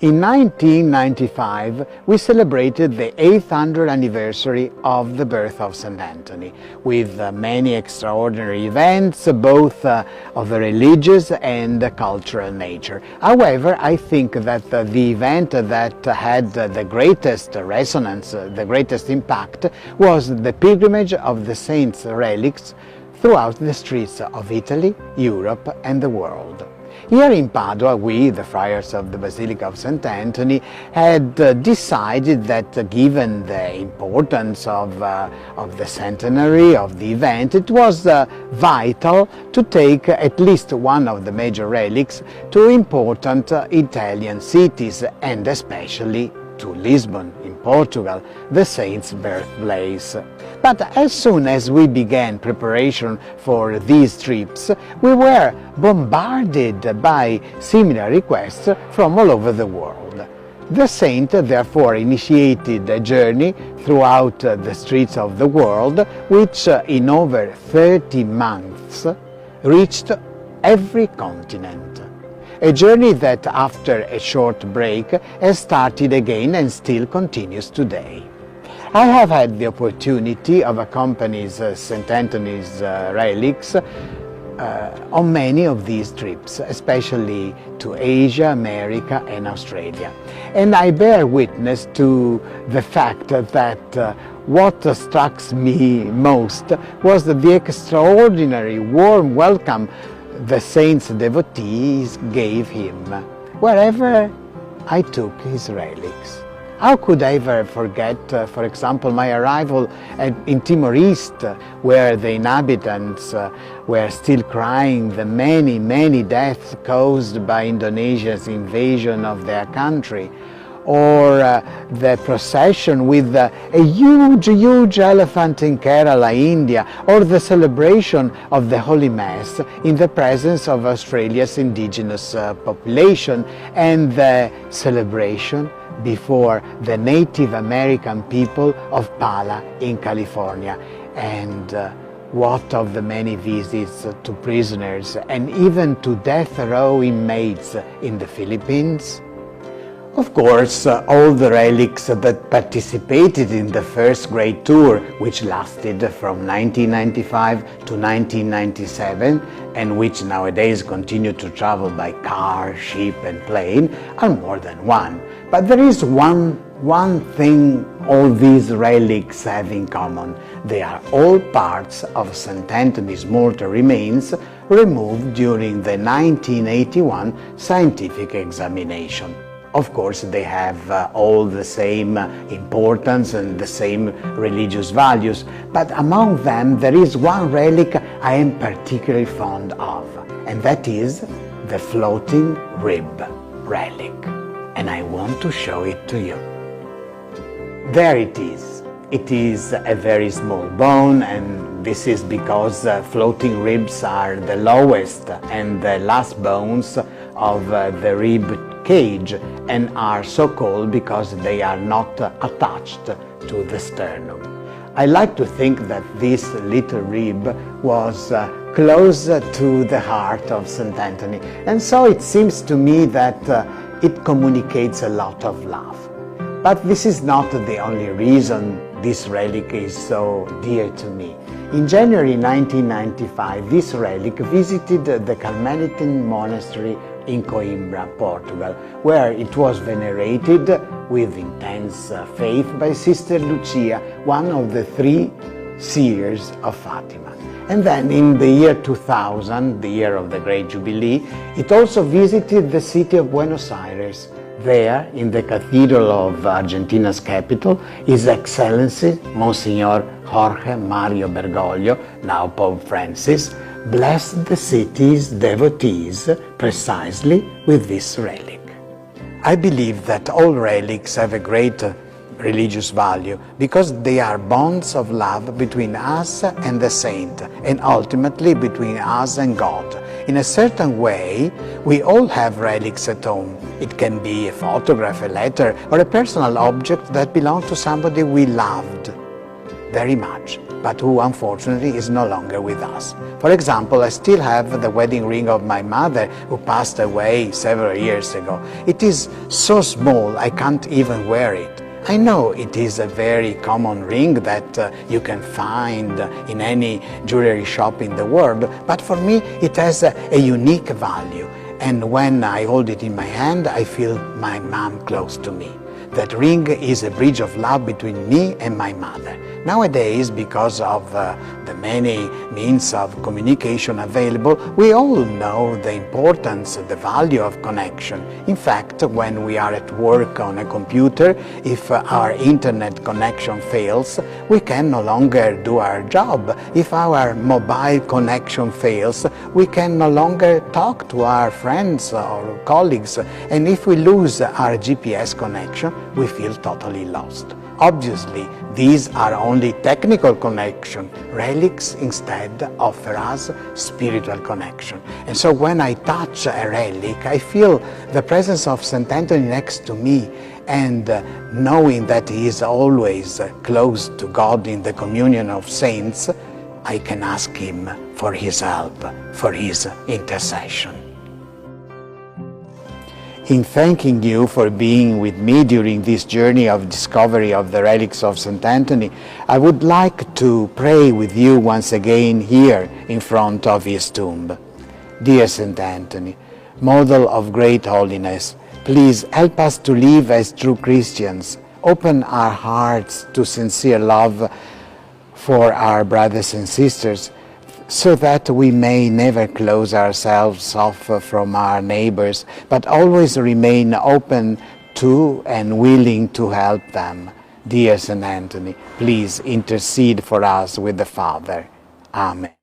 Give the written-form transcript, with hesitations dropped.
In 1995, we celebrated the 800th anniversary of the birth of St. Anthony, with many extraordinary events, both of a religious and cultural nature. However, I think that the event that had the greatest resonance, the greatest impact, was the pilgrimage of the saints' relics throughout the streets of Italy, Europe, and the world. Here in Padua, we, the friars of the Basilica of St. Anthony, had decided that given the importance of the centenary of the event, it was vital to take at least one of the major relics to important Italian cities, and especially to Lisbon in Portugal, the saint's birthplace. But as soon as we began preparation for these trips, we were bombarded by similar requests from all over the world. The saint therefore initiated a journey throughout the streets of the world, which in over 30 months reached every continent. A journey that, after a short break, has started again and still continues today. I have had the opportunity of accompanying St. Anthony's relics on many of these trips, especially to Asia, America and Australia. And I bear witness to the fact that what struck me most was the extraordinary warm welcome the saint's devotees gave him wherever I took his relics. How could I ever forget, for example, my arrival in Timor-East, where the inhabitants were still crying the many deaths caused by Indonesia's invasion of their country, or the procession with a huge elephant in Kerala, India, or the celebration of the Holy Mass in the presence of Australia's indigenous population, and the celebration before the Native American people of Pala in California, and what of the many visits to prisoners and even to death row inmates in the Philippines? Of course, all the relics that participated in the first great tour, which lasted from 1995 to 1997, and which nowadays continue to travel by car, ship and plane, are more than one. But there is one thing all these relics have in common. They are all parts of St. Anthony's mortal remains removed during the 1981 scientific examination. Of course, they have all the same importance and the same religious values, but among them there is one relic I am particularly fond of, and that is the floating rib relic. And I want to show it to you. There it is. It is a very small bone, and this is because floating ribs are the lowest and the last bones of the rib cage, and are so called because they are not attached to the sternum. I like to think that this little rib was close to the heart of St. Anthony, and so it seems to me that it communicates a lot of love. But this is not the only reason this relic is so dear to me. In January 1995, this relic visited the Carmelite monastery in Coimbra, Portugal, where it was venerated with intense faith by Sister Lucia, one of the 3 seers of Fatima. And then in the year 2000, the year of the Great Jubilee, it also visited the city of Buenos Aires. There, in the cathedral of Argentina's capital, His Excellency Monsignor Jorge Mario Bergoglio, now Pope Francis, blessed the city's devotees precisely with this relic. I believe that all relics have a great religious value because they are bonds of love between us and the saint, and ultimately between us and God. In a certain way, we all have relics at home. It can be a photograph, a letter, or a personal object that belonged to somebody we loved very much. but who unfortunately is no longer with us. For example, I still have the wedding ring of my mother, who passed away several years ago. It is so small I can't even wear it. I know it is a very common ring that you can find in any jewelry shop in the world, but for me it has a unique value. And when I hold it in my hand, I feel my mom close to me. That ring is a bridge of love between me and my mother. Nowadays, because of the many means of communication available, we all know the importance, the value of connection. In fact, when we are at work on a computer, if our internet connection fails, we can no longer do our job. If our mobile connection fails, we can no longer talk to our friends or colleagues. And if we lose our GPS connection, we feel totally lost. Obviously, these are only technical connection. Relics instead offer us spiritual connection. And so when I touch a relic, I feel the presence of St. Anthony next to me, and knowing that he is always close to God in the communion of saints, I can ask him for his help, for his intercession. In thanking you for being with me during this journey of discovery of the relics of St. Anthony, I would like to pray with you once again here in front of his tomb. Dear St. Anthony, model of great holiness, please help us to live as true Christians. Open our hearts to sincere love for our brothers and sisters, so that we may never close ourselves off from our neighbors, but always remain open to and willing to help them. Dear St. Anthony, please intercede for us with the Father. Amen.